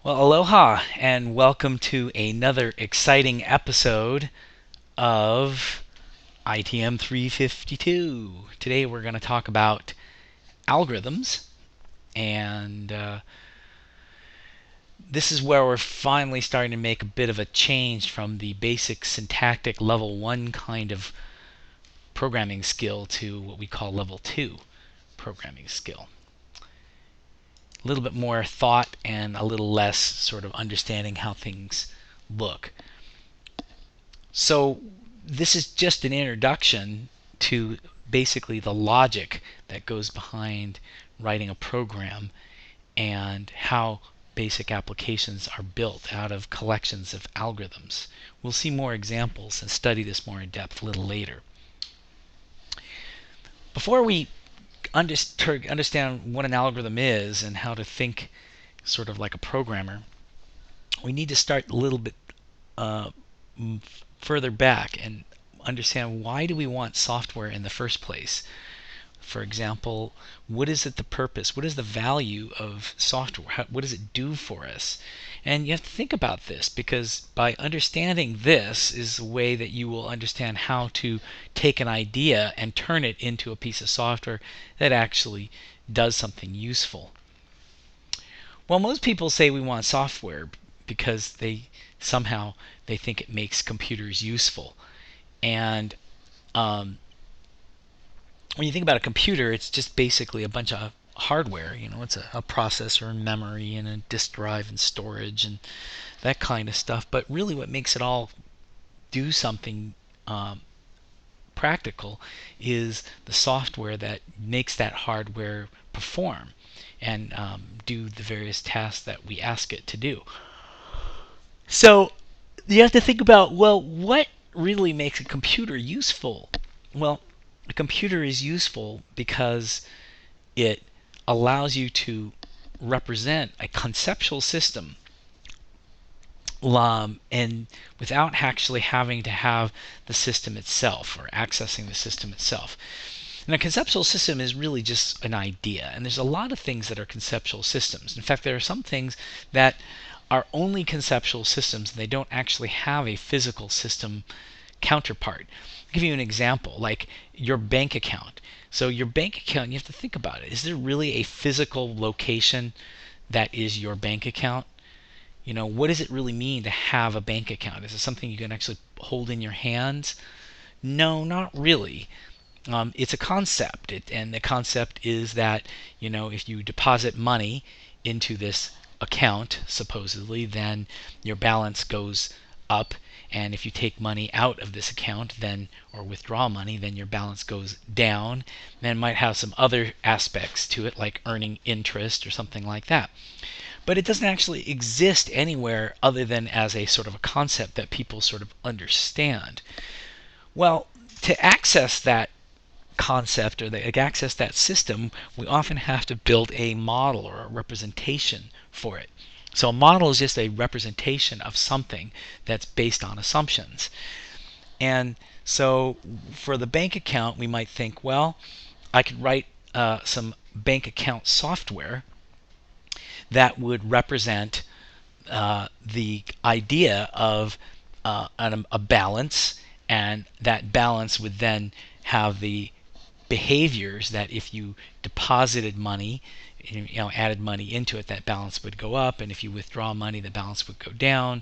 Well, aloha, and welcome to another exciting episode of ITM 352. Today we're going to talk about algorithms, and this is where we're finally starting to make a bit of a change from the basic syntactic level 1 kind of programming skill to what we call level 2 programming skill. A little bit more thought and a little less sort of understanding how things look. So this is just an introduction to basically the logic that goes behind writing a program and how basic applications are built out of collections of algorithms. We'll see more examples and study this more in depth a little later. Before we understand what an algorithm is and how to think sort of like a programmer, we need to start a little bit uh, further back and understand why do we want software in the first place. For example, what is it the purpose? What is the value of software? What does it do for us? And you have to think about this, because by understanding this is a way that you will understand how to take an idea and turn it into a piece of software that actually does something useful. Well, most people say we want software because somehow they think it makes computers useful. And when you think about a computer, it's just basically a bunch of hardware. It's a processor and memory and a disk drive and storage and that kind of stuff. But really, what makes it all do something practical is the software that makes that hardware perform and do the various tasks that we ask it to do. So you have to think about, well, what really makes a computer useful? Well, a computer is useful because it allows you to represent a conceptual system, and without actually having to have the system itself or accessing the system itself. And a conceptual system is really just an idea, and there's a lot of things that are conceptual systems. In fact, there are some things that are only conceptual systems, and they don't actually have a physical system counterpart. I'll give you an example, like your bank account. So your bank account, you have to think about it. Is there really a physical location that is your bank account? What does it really mean to have a bank account? Is it something you can actually hold in your hands? No, not really. It's a concept, and the concept is that if you deposit money into this account, supposedly, then your balance goes up, and if you take money out of this account, then or withdraw money, then your balance goes down. Then it might have some other aspects to it, like earning interest or something like that. But it doesn't actually exist anywhere other than as a sort of a concept that people sort of understand. Well, to access that concept or access that system, we often have to build a model or a representation for it. So a model is just a representation of something that's based on assumptions. And so for the bank account, we might think, well, I could write some bank account software that would represent the idea of a balance, and that balance would then have the behaviors that if you deposited money, added money into it, that balance would go up, and if you withdraw money, the balance would go down,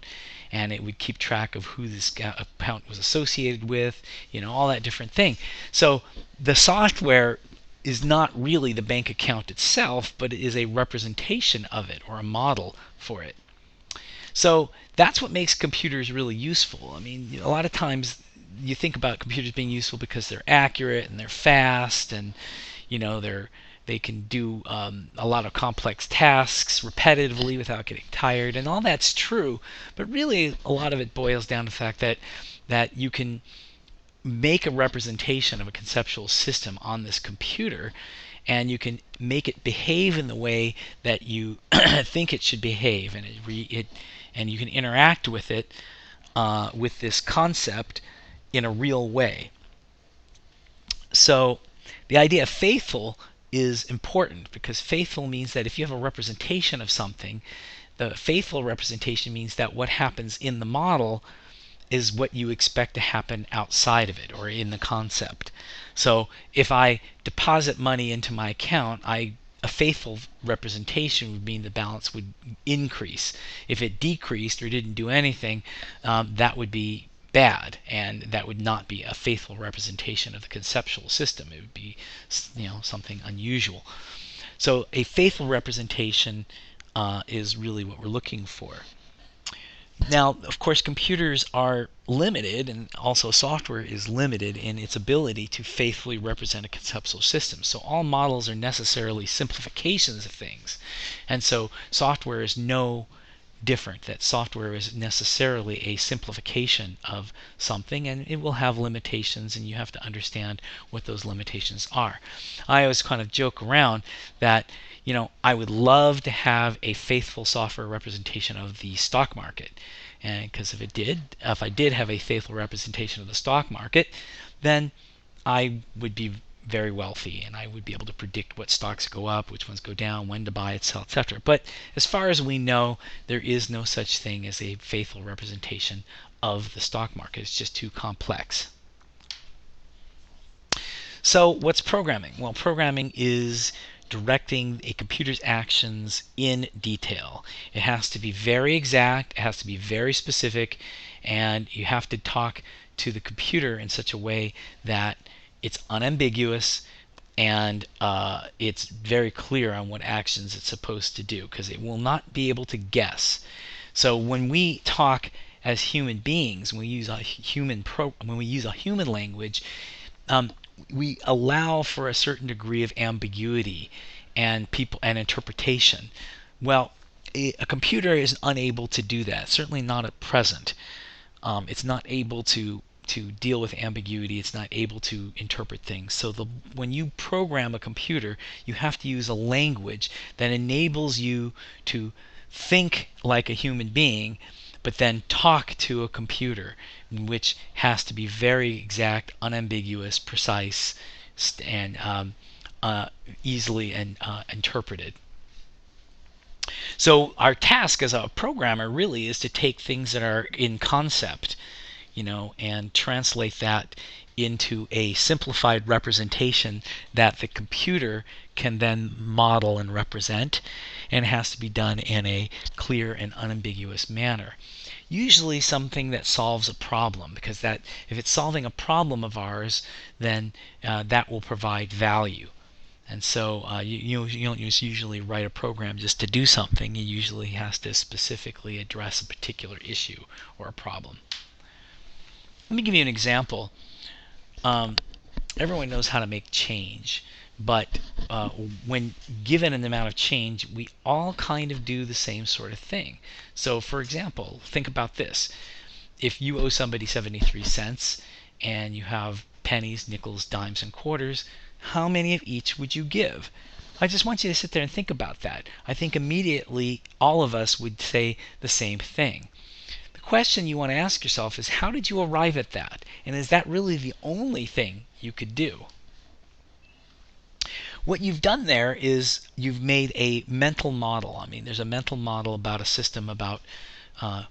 and it would keep track of who this account was associated with, all that different thing. So the software is not really the bank account itself, but it is a representation of it or a model for it. So that's what makes computers really useful. I mean, a lot of times you think about computers being useful because they're accurate and they're fast, and they can do a lot of complex tasks repetitively without getting tired, and all that's true. But really, a lot of it boils down to the fact that you can make a representation of a conceptual system on this computer, and you can make it behave in the way that you think it should behave, and you can interact with it, with this concept in a real way. So the idea of faithful is important, because faithful means that if you have a representation of something, The faithful representation means that what happens in the model is what you expect to happen outside of it or in the concept. So if I deposit money into my account, a faithful representation would mean the balance would increase. If it decreased or didn't do anything, that would be bad, and that would not be a faithful representation of the conceptual system. It would be, something unusual. So a faithful representation is really what we're looking for. Now, of course, computers are limited, and also software is limited in its ability to faithfully represent a conceptual system. So all models are necessarily simplifications of things. And so software is no different. That software is necessarily a simplification of something, and it will have limitations, and you have to understand what those limitations are. I always kind of joke around that I would love to have a faithful software representation of the stock market, and because if I did have a faithful representation of the stock market, then I would be very wealthy, and I would be able to predict what stocks go up, which ones go down, when to buy, sell, etc. But as far as we know, there is no such thing as a faithful representation of the stock market. It's just too complex. So what's programming? Well, programming is directing a computer's actions in detail. It has to be very exact, it has to be very specific, and you have to talk to the computer in such a way that it's unambiguous and it's very clear on what actions it's supposed to do, because it will not be able to guess. So when we talk as human beings, when we use a human language, we allow for a certain degree of ambiguity and interpretation. Well, a computer is unable to do that. Certainly not at present. It's not able to deal with ambiguity. It's not able to interpret things. So when you program a computer, you have to use a language that enables you to think like a human being, but then talk to a computer, which has to be very exact, unambiguous, precise, and easily interpreted. So our task as a programmer really is to take things that are in concept, and translate that into a simplified representation that the computer can then model and represent, and it has to be done in a clear and unambiguous manner. Usually something that solves a problem, because that if it's solving a problem of ours, then that will provide value. And so you don't just usually write a program just to do something. It usually has to specifically address a particular issue or a problem. Let me give you an example. Everyone knows how to make change, but when given an amount of change, we all kind of do the same sort of thing. So for example, think about this. If you owe somebody 73 cents and you have pennies, nickels, dimes, and quarters, how many of each would you give? I just want you to sit there and think about that. I think immediately all of us would say the same thing. The question you want to ask yourself is, how did you arrive at that? And is that really the only thing you could do? What you've done there is you've made a mental model. I mean, there's a mental model about a system about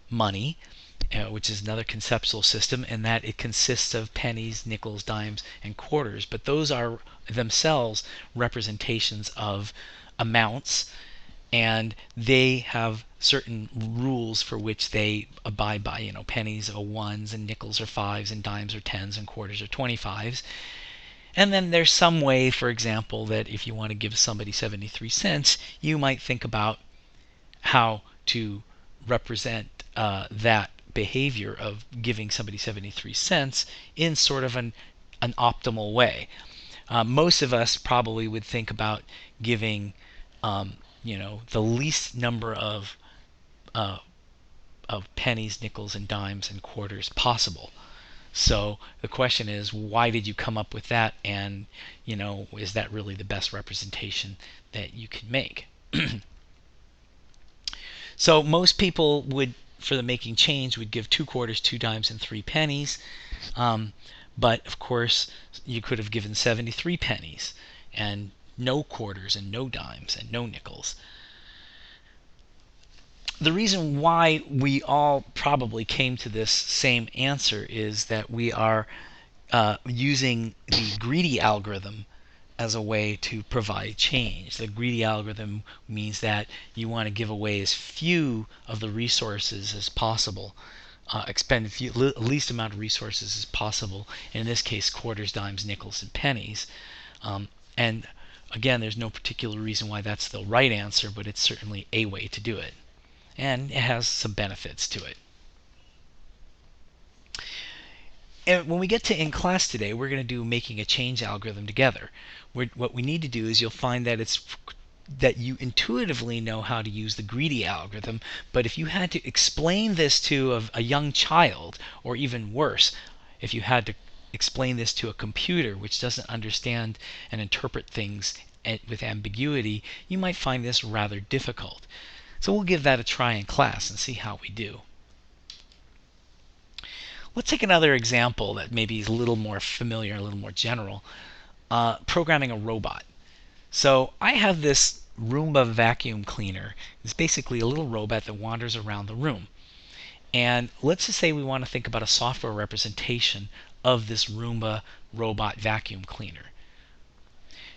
money, which is another conceptual system, and that it consists of pennies, nickels, dimes, and quarters. But those are themselves representations of amounts, and they have certain rules for which they abide by. Pennies are ones, and nickels are fives, and dimes are tens, and quarters are 25s. And then there's some way, for example, that if you want to give somebody 73 cents, you might think about how to represent that behavior of giving somebody 73 cents in sort of an optimal way. Most of us probably would think about giving the least number of pennies, nickels, and dimes and quarters possible. So the question is, why did you come up with that? And is that really the best representation that you can make? So most people would, for the making change, would give 2 quarters, 2 dimes, and 3 pennies. But of course, you could have given 73 pennies and no quarters and no dimes and no nickels. the reason why we all probably came to this same answer is that we are using the greedy algorithm as a way to provide change. The greedy algorithm means that you want to give away as few of the resources as possible, expend least amount of resources as possible. In this case, quarters, dimes, nickels, and pennies. And again, there's no particular reason why that's the right answer, but it's certainly a way to do it. And it has some benefits to it. And when we get to in class today, we're going to do making a change algorithm together. What we need to do is you'll find that you intuitively know how to use the greedy algorithm, but if you had to explain this to a young child, or even worse, if you had to explain this to a computer which doesn't understand and interpret things with ambiguity, you might find this rather difficult. So we'll give that a try in class and see how we do. Let's take another example that maybe is a little more familiar, a little more general. Programming a robot. So I have this Roomba vacuum cleaner. It's basically a little robot that wanders around the room. And let's just say we want to think about a software representation of this Roomba robot vacuum cleaner.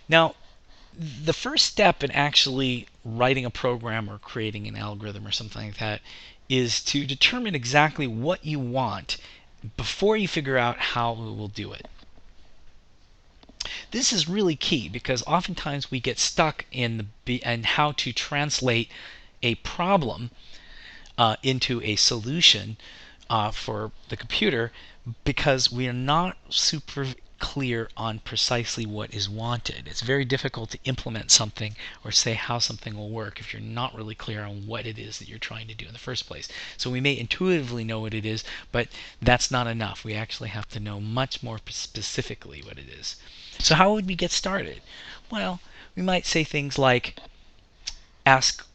Now, the first step in actually writing a program or creating an algorithm or something like that is to determine exactly what you want before you figure out how we will do it. This is really key because oftentimes we get stuck in how to translate a problem into a solution for the computer because we are not super clear on precisely what is wanted. It's very difficult to implement something or say how something will work if you're not really clear on what it is that you're trying to do in the first place. So we may intuitively know what it is, but that's not enough. We actually have to know much more specifically what it is. So how would we get started? Well, we might say things like ask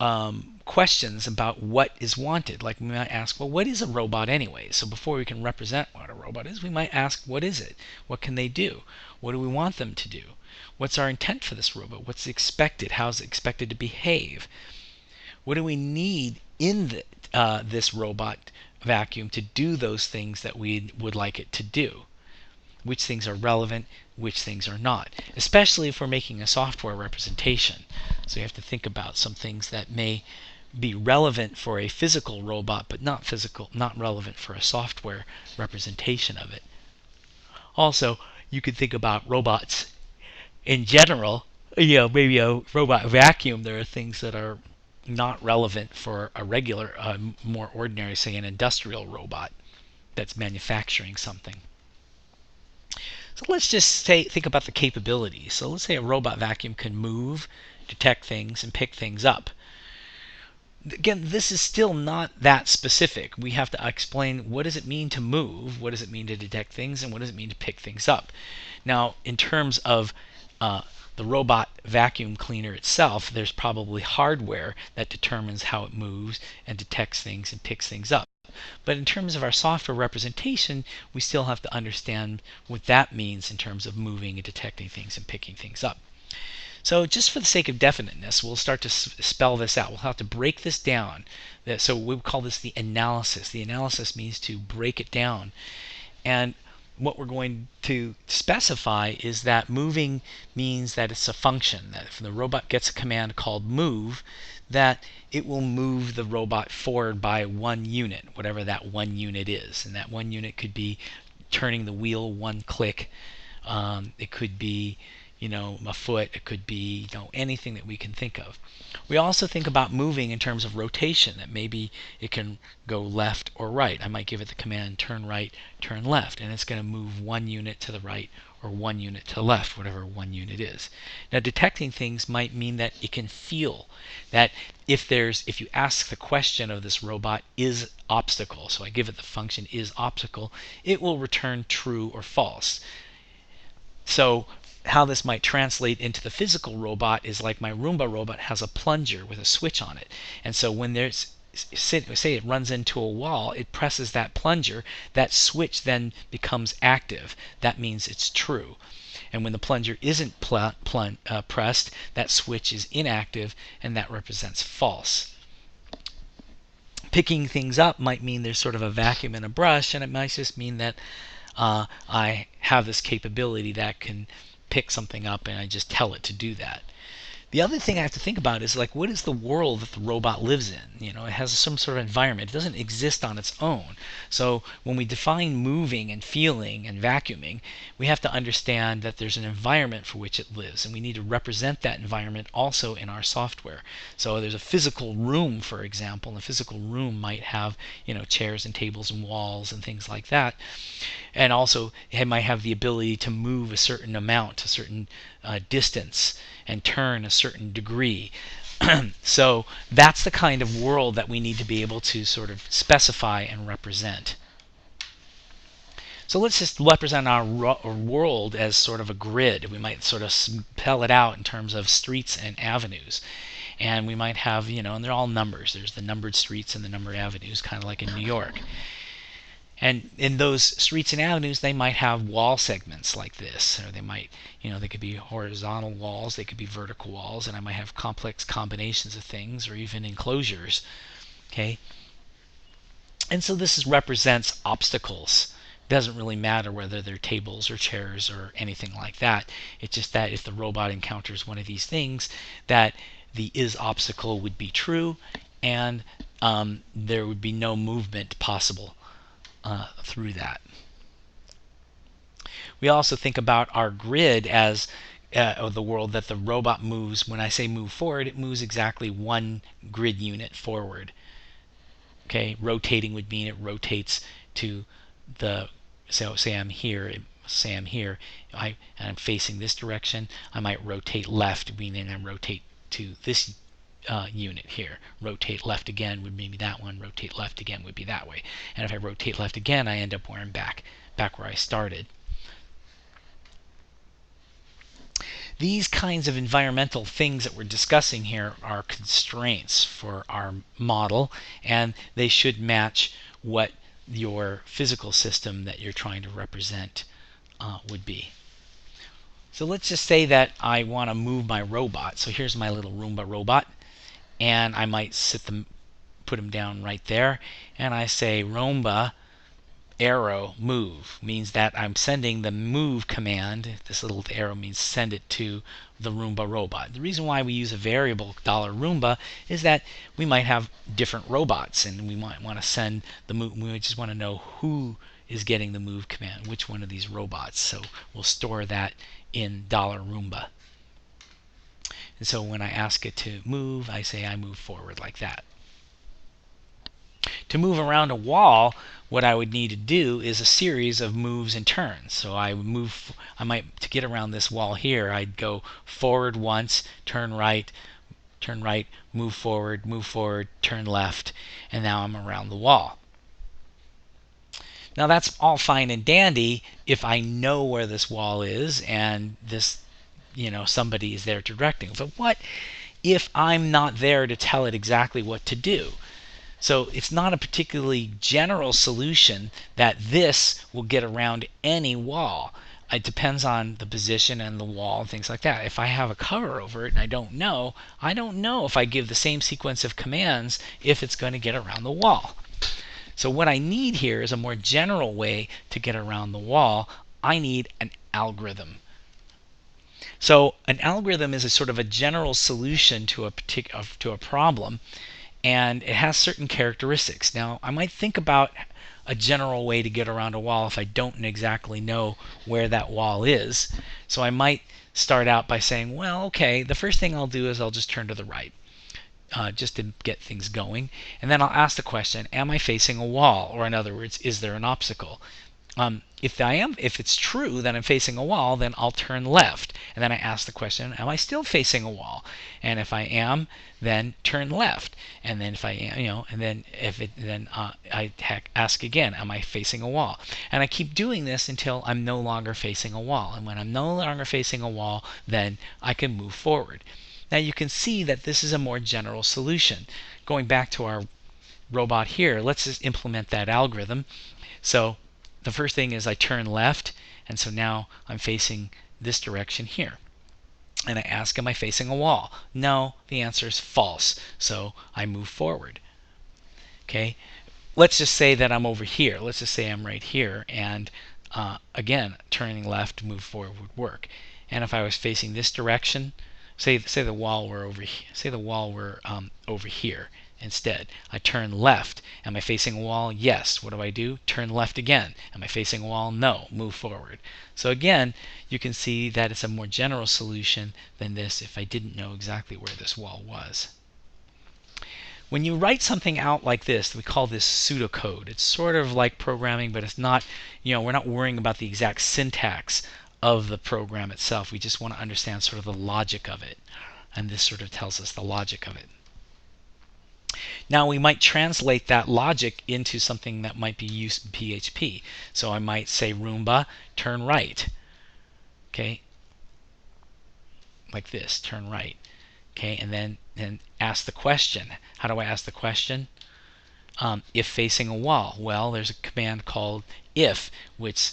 questions about what is wanted. Like we might ask, well, what is a robot anyway? So before we can represent what a robot is, we might ask, what is it? What can they do? What do we want them to do? What's our intent for this robot? What's expected? How's it expected to behave? What do we need in this robot vacuum to do those things that we would like it to do? Which things are relevant, which things are not, especially if we're making a software representation. So you have to think about some things that may be relevant for a physical robot, but not relevant for a software representation of it. Also, you could think about robots in general. Maybe a robot vacuum, there are things that are not relevant for a regular, more ordinary, say an industrial robot that's manufacturing something. So let's just think about the capabilities. So let's say a robot vacuum can move, detect things, and pick things up. Again, this is still not that specific. We have to explain what does it mean to move, what does it mean to detect things, and what does it mean to pick things up. Now, in terms of the robot vacuum cleaner itself, there's probably hardware that determines how it moves and detects things and picks things up. But in terms of our software representation, we still have to understand what that means in terms of moving and detecting things and picking things up. So just for the sake of definiteness, we'll start to spell this out. We'll have to break this down. So we call this the analysis. The analysis means to break it down. And what we're going to specify is that moving means that it's a function, that if the robot gets a command called move, that it will move the robot forward by 1 unit, whatever that 1 unit is. And that 1 unit could be turning the wheel 1 click. It could be a foot. It could be anything that we can think of. We also think about moving in terms of rotation, that maybe it can go left or right. I might give it the command turn right, turn left, and it's going to move 1 unit to the right or 1 unit to the left, whatever 1 unit is. Now, detecting things might mean that it can feel that if you ask the question of this robot, is obstacle, so I give it the function is obstacle, it will return true or false. So how this might translate into the physical robot is like my Roomba robot has a plunger with a switch on it. And so when say it runs into a wall, it presses that plunger, that switch then becomes active. That means it's true. And when the plunger isn't pressed, that switch is inactive, and that represents false. Picking things up might mean there's sort of a vacuum and a brush, and it might just mean that I have this capability that can pick something up and I just tell it to do that. The other thing I have to think about is like, what is the world that the robot lives in? It has some sort of environment. It doesn't exist on its own. So when we define moving and feeling and vacuuming, we have to understand that there's an environment for which it lives, and we need to represent that environment also in our software. So there's a physical room, for example, and the physical room might have, chairs and tables and walls and things like that. And also it might have the ability to move a certain amount, a certain distance, and turn a certain degree. So that's the kind of world that we need to be able to sort of specify and represent. So let's just represent our world as sort of a grid. We might sort of spell it out in terms of streets and avenues. And we might have, and they're all numbers. There's the numbered streets and the numbered avenues, kind of like in New York. And in those streets and avenues, they might have wall segments like this, or they might, they could be horizontal walls, they could be vertical walls, and I might have complex combinations of things, or even enclosures. Okay, and so this represents obstacles. It doesn't really matter whether they're tables or chairs or anything like that. It's just that if the robot encounters one of these things, that the is obstacle would be true, and there would be no movement possible through that. We also think about our grid as the world that the robot moves. When I say move forward, it moves exactly one grid unit forward. Okay, rotating would mean it rotates to the, so say I'm here, and I'm facing this direction. I might rotate left, meaning I rotate to this unit here. Rotate left again would be that one. Rotate left again would be that way. And if I rotate left again, I end up where I'm back where I started. These kinds of environmental things that we're discussing here are constraints for our model, and they should match what your physical system that you're trying to represent would be. So let's just say that I want to move my robot. So here's my little Roomba robot, and I might put him down right there, and I say Roomba arrow move, means that I'm sending the move command. This little arrow means send it to the Roomba robot. The reason why we use a variable $Roomba is that we might have different robots, and we might want to send the move. We just want to know who is getting the move command, which one of these robots. So we'll store that in $Roomba. And so when I ask it to move, I say I move forward like that. To move around a wall, what I would need to do is a series of moves and turns. So I might, to get around this wall here, I'd go forward once, turn right, move forward, turn left, and now I'm around the wall. Now that's all fine and dandy if I know where this wall is and this, somebody is there directing. But what if I'm not there to tell it exactly what to do? So it's not a particularly general solution that this will get around any wall. It depends on the position and the wall and things like that. If I have a cover over it and I don't know if I give the same sequence of commands if it's going to get around the wall. So what I need here is a more general way to get around the wall. I need an algorithm. So an algorithm is a sort of a general solution to a problem, and it has certain characteristics. Now, I might think about a general way to get around a wall if I don't exactly know where that wall is. So I might start out by saying, well, okay, the first thing I'll do is I'll just turn to the right, just to get things going. And then I'll ask the question, am I facing a wall? Or in other words, is there an obstacle? If it's true that I'm facing a wall, then I'll turn left. And then I ask the question, am I still facing a wall? And if I am, then turn left. And then if I am, I ask again, am I facing a wall? And I keep doing this until I'm no longer facing a wall. And when I'm no longer facing a wall, then I can move forward. Now you can see that this is a more general solution. Going back to our robot here, let's just implement that algorithm. So the first thing is I turn left, and so now I'm facing this direction here. And I ask, am I facing a wall? No, the answer is false, so I move forward. Okay, let's just say that I'm over here. Let's just say I'm right here, and again, turning left to move forward would work. And if I was facing this direction, say the wall were over here, say the wall were over here. Instead, I turn left. Am I facing a wall? Yes. What do? Turn left again. Am I facing a wall? No. Move forward. So again, you can see that it's a more general solution than this if I didn't know exactly where this wall was. When you write something out like this, we call this pseudocode. It's sort of like programming, but it's not, we're not worrying about the exact syntax of the program itself. We just want to understand sort of the logic of it. And this sort of tells us the logic of it. Now we might translate that logic into something that might be used in PHP. So I might say Roomba, turn right. Okay, like this, turn right. Okay, and then ask the question. How do I ask the question? If facing a wall. Well, there's a command called if, which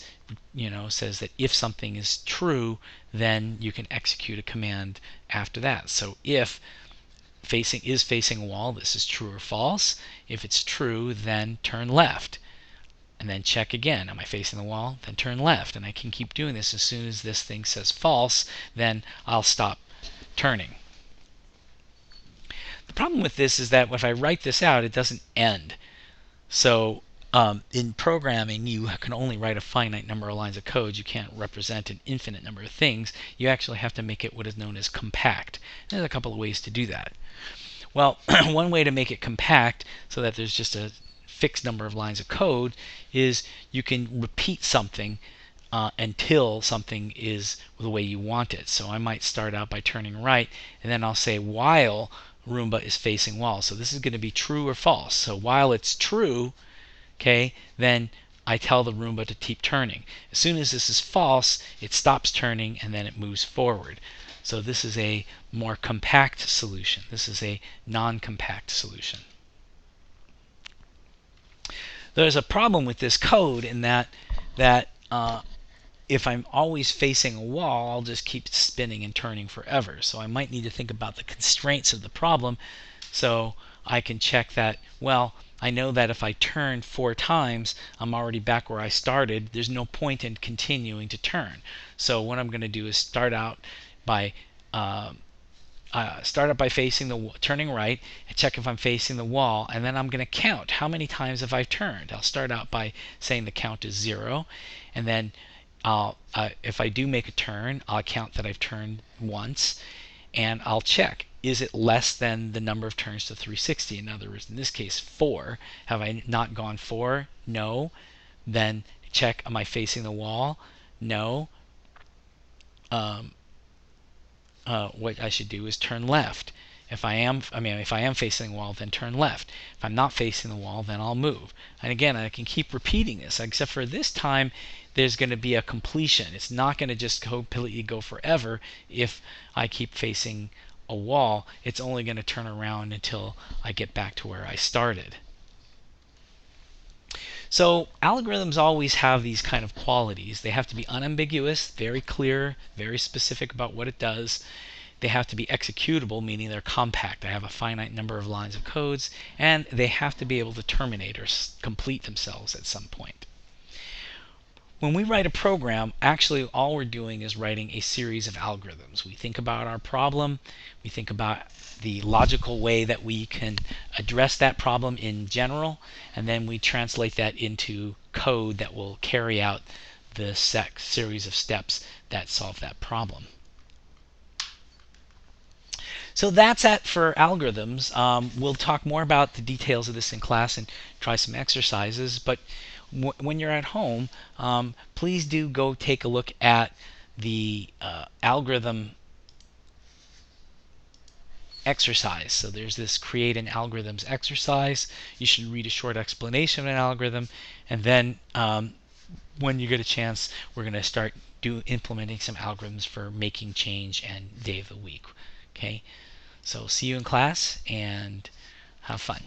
says that if something is true, then you can execute a command after that. So if facing a wall, this is true or false. If it's true, then turn left. And then check again. Am I facing the wall? Then turn left. And I can keep doing this. As soon as this thing says false, then I'll stop turning. The problem with this is that if I write this out, it doesn't end. So in programming, you can only write a finite number of lines of code. You can't represent an infinite number of things. You actually have to make it what is known as compact. There's a couple of ways to do that. Well, one way to make it compact so that there's just a fixed number of lines of code is you can repeat something until something is the way you want it. So I might start out by turning right, and then I'll say while Roomba is facing wall. So this is going to be true or false. So while it's true, okay, then I tell the Roomba to keep turning. As soon as this is false, it stops turning and then it moves forward. So this is a more compact solution. This is a non-compact solution. There's a problem with this code in that if I'm always facing a wall, I'll just keep spinning and turning forever. So I might need to think about the constraints of the problem. So I can check that, well, I know that if I turn 4 times, I'm already back where I started. There's no point in continuing to turn. So what I'm going to do is start out by facing turning right, and check if I'm facing the wall, and then I'm going to count how many times have I turned. I'll start out by saying the count is 0, and then if I do make a turn, I'll count that I've turned once, and I'll check, is it less than the number of turns to 360? In other words, in this case 4. Have I not gone 4? No. Then check, am I facing the wall? No. What I should do is turn left. If I am facing the wall, then turn left. If I'm not facing the wall, then I'll move. And again, I can keep repeating this, except for this time there's going to be a completion. It's not going to just completely go forever if I keep facing a wall. It's only going to turn around until I get back to where I started. So algorithms always have these kind of qualities. They have to be unambiguous, very clear, very specific about what it does. They have to be executable, meaning they're compact. I have a finite number of lines of codes, and they have to be able to terminate or complete themselves at some point. When we write a program, actually all we're doing is writing a series of algorithms. We think about our problem, we think about the logical way that we can address that problem in general, and then we translate that into code that will carry out the series of steps that solve that problem. So that's it for algorithms. We'll talk more about the details of this in class and try some exercises, but when you're at home, please do go take a look at the algorithm exercise. So there's this create an algorithms exercise. You should read a short explanation of an algorithm, and then when you get a chance, we're going to start implementing some algorithms for making change and day of the week. Okay, so see you in class and have fun.